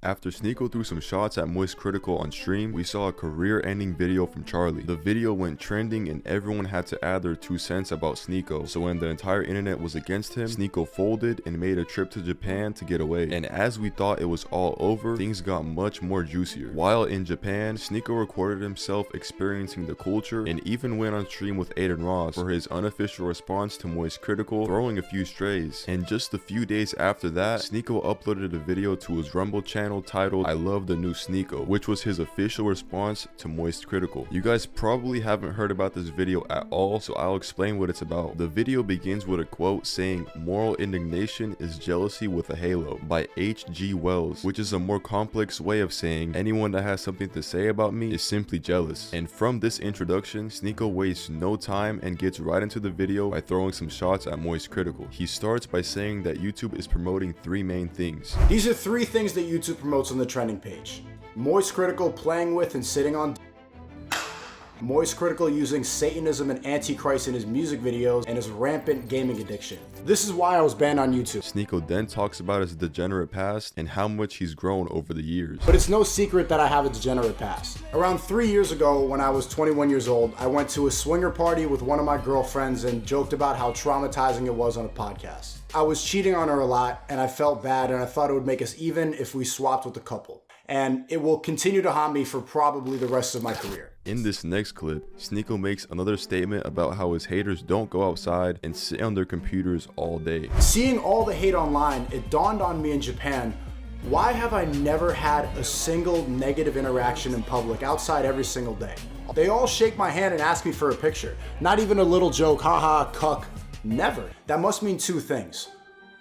After Sneako threw some shots at Moist Critical on stream, we saw a career-ending video from Charlie. The video went trending and everyone had to add their 2 cents about Sneako, so when the entire internet was against him, Sneako folded and made a trip to Japan to get away. And as we thought it was all over, things got much more juicier. While in Japan, Sneako recorded himself experiencing the culture and even went on stream with Aiden Ross for his unofficial response to Moist Critical throwing a few strays. And just a few days after that, Sneako uploaded a video to his Rumble channel titled "I Love the New Sneako," which was his official response to Moist Critical. You guys probably haven't heard about this video at all, so I'll explain what it's about. The video begins with a quote saying, "Moral indignation is jealousy with a halo" by H.G. Wells, which is a more complex way of saying anyone that has something to say about me is simply jealous. And from this introduction, Sneako wastes no time and gets right into the video by throwing some shots at Moist Critical. He starts by saying that YouTube is promoting 3 main things. These are 3 things that YouTube promotes on the trending page: Moist Critical playing with and sitting on, Moist Critical using Satanism and Antichrist in his music videos, and his rampant gaming addiction. This is why I was banned on YouTube. Sneako then talks about his degenerate past and how much he's grown over the years. But it's no secret that I have a degenerate past. Around 3 years ago, when I was 21 years old, I went to a swinger party with one of my girlfriends and joked about how traumatizing it was on a podcast. I was cheating on her a lot and I felt bad, and I thought it would make us even if we swapped with a couple. And it will continue to haunt me for probably the rest of my career. In this next clip, Sneako makes another statement about how his haters don't go outside and sit on their computers all day. Seeing all the hate online, it dawned on me in Japan, why have I never had a single negative interaction in public outside every single day? They all shake my hand and ask me for a picture. Not even a little joke, haha, cuck, never. That must mean 2 things.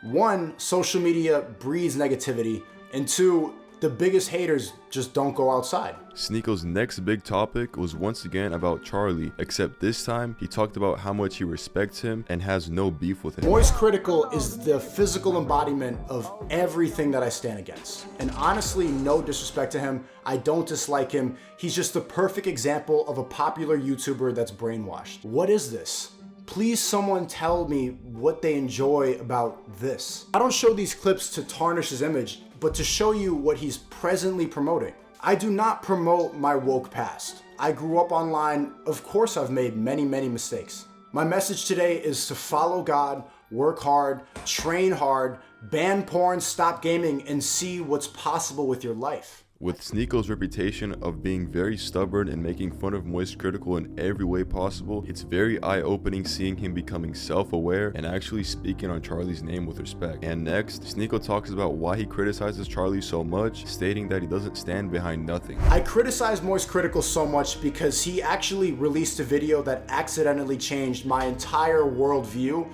1, social media breeds negativity, and 2, the biggest haters just don't go outside. Sneako's next big topic was once again about Charlie, except this time he talked about how much he respects him and has no beef with him. Moist Critical is the physical embodiment of everything that I stand against. And honestly, no disrespect to him, I don't dislike him. He's just the perfect example of a popular YouTuber that's brainwashed. What is this? Please someone tell me what they enjoy about this. I don't show these clips to tarnish his image, but to show you what he's presently promoting. I do not promote my woke past. I grew up online. Of course I've made many mistakes. My message today is to follow God, work hard, train hard, ban porn, stop gaming, and see what's possible with your life. With Sneako's reputation of being very stubborn and making fun of Moist Critical in every way possible, it's very eye-opening seeing him becoming self-aware and actually speaking on Charlie's name with respect. And next, Sneako talks about why he criticizes Charlie so much, stating that he doesn't stand behind nothing. I criticize Moist Critical so much because he actually released a video that accidentally changed my entire worldview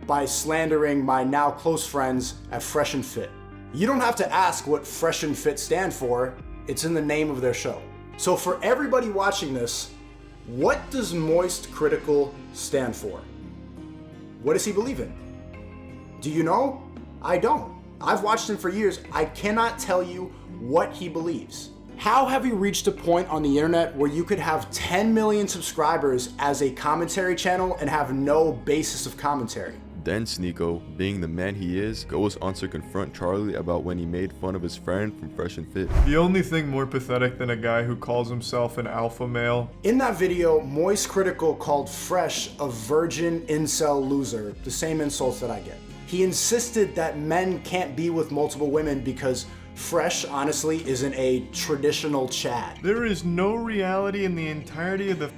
by slandering my now close friends at Fresh and Fit. You don't have to ask what Fresh and Fit stand for, it's in the name of their show. So for everybody watching this, what does Moist Critical stand for? What does he believe in? Do you know? I don't. I've watched him for years. I cannot tell you what he believes. How have you reached a point on the internet where you could have 10 million subscribers as a commentary channel and have no basis of commentary? Then Sneako, being the man he is, goes on to confront Charlie about when he made fun of his friend from Fresh and Fit. The only thing more pathetic than a guy who calls himself an alpha male. In that video, Moist Critical called Fresh a virgin incel loser, the same insults that I get. He insisted that men can't be with multiple women because Fresh, honestly, isn't a traditional Chad. There is no reality in the entirety of the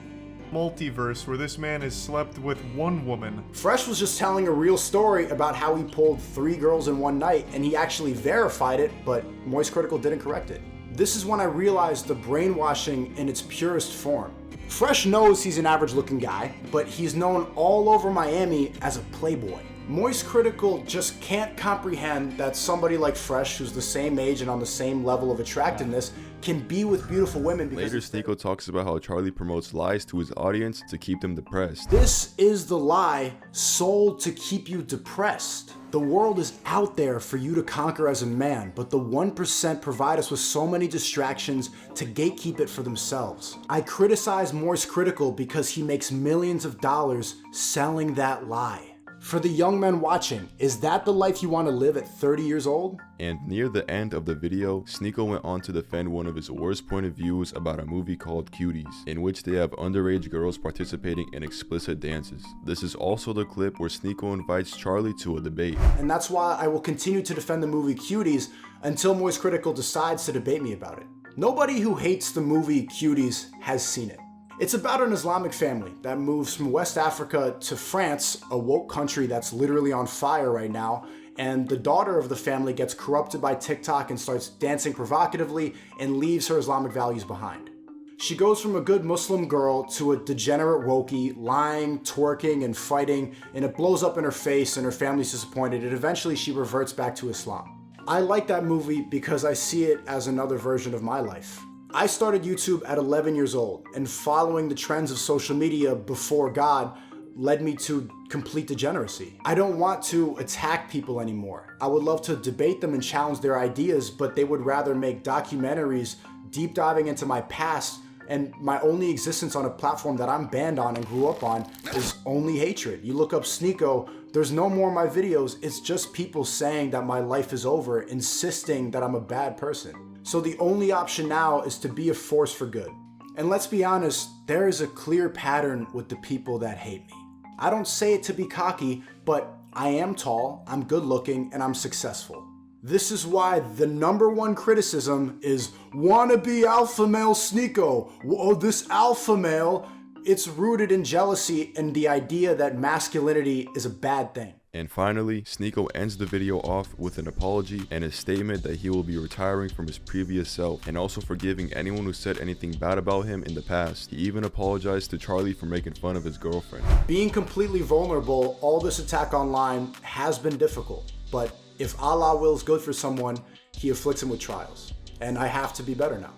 multiverse where this man has slept with 1 woman. Fresh was just telling a real story about how he pulled 3 girls in one night, and he actually verified it, but Moist Critical didn't correct it. This is when I realized the brainwashing in its purest form. Fresh knows he's an average looking guy, but he's known all over Miami as a playboy. Moist Critical just can't comprehend that somebody like Fresh, who's the same age and on the same level of attractiveness, can be with beautiful women. Later, Sneako talks about how Charlie promotes lies to his audience to keep them depressed. This is the lie sold to keep you depressed. The world is out there for you to conquer as a man, but the 1% provide us with so many distractions to gatekeep it for themselves. I criticize Moist Critical because he makes millions of dollars selling that lie. For the young men watching, is that the life you want to live at 30 years old? And near the end of the video, Sneako went on to defend one of his worst point of views about a movie called Cuties, in which they have underage girls participating in explicit dances. This is also the clip where Sneako invites Charlie to a debate. And that's why I will continue to defend the movie Cuties until Moist Critical decides to debate me about it. Nobody who hates the movie Cuties has seen it. It's about an Islamic family that moves from West Africa to France, a woke country that's literally on fire right now, and the daughter of the family gets corrupted by TikTok and starts dancing provocatively and leaves her Islamic values behind. She goes from a good Muslim girl to a degenerate wokey, lying, twerking, and fighting, and it blows up in her face and her family's disappointed, and eventually she reverts back to Islam. I like that movie because I see it as another version of my life. I started YouTube at 11 years old, and following the trends of social media before God led me to complete degeneracy. I don't want to attack people anymore. I would love to debate them and challenge their ideas, but they would rather make documentaries deep diving into my past, and my only existence on a platform that I'm banned on and grew up on is only hatred. You look up Sneako, there's no more of my videos, it's just people saying that my life is over, insisting that I'm a bad person. So the only option now is to be a force for good. And let's be honest, there is a clear pattern with the people that hate me. I don't say it to be cocky, but I am tall, I'm good looking, and I'm successful. This is why the #1 criticism is wannabe alpha male Sneako. Oh, this alpha male. It's rooted in jealousy and the idea that masculinity is a bad thing. And finally, Sneako ends the video off with an apology and a statement that he will be retiring from his previous self, and also forgiving anyone who said anything bad about him in the past. He even apologized to Charlie for making fun of his girlfriend. Being completely vulnerable, all this attack online has been difficult, but if Allah wills good for someone, he afflicts him with trials. And I have to be better now.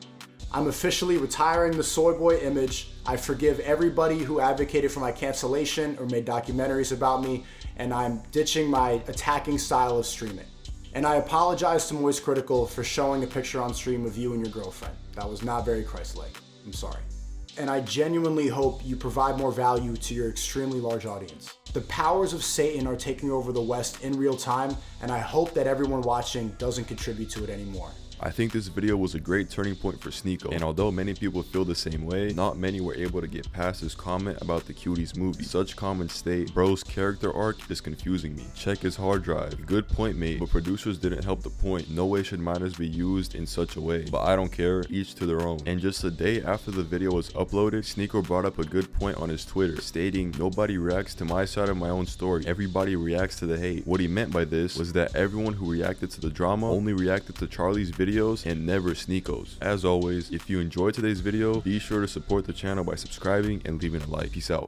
I'm officially retiring the soy boy image. I forgive everybody who advocated for my cancellation or made documentaries about me, and I'm ditching my attacking style of streaming. And I apologize to Moist Critical for showing a picture on stream of you and your girlfriend. That was not very Christ-like. I'm sorry. And I genuinely hope you provide more value to your extremely large audience. The powers of Satan are taking over the West in real time, and I hope that everyone watching doesn't contribute to it anymore. I think this video was a great turning point for Sneako, and although many people feel the same way, not many were able to get past his comment about the Cuties movie. Such comments state, bro's character arc is confusing me. Check his hard drive. Good point mate, but producers didn't help the point. No way should minors be used in such a way. But I don't care, each to their own. And just a day after the video was uploaded, Sneako brought up a good point on his Twitter, stating, nobody reacts to my side of my own story. Everybody reacts to the hate. What he meant by this was that everyone who reacted to the drama only reacted to Charlie's videos and never Sneako's. As always, if you enjoyed today's video, be sure to support the channel by subscribing and leaving a like. Peace out.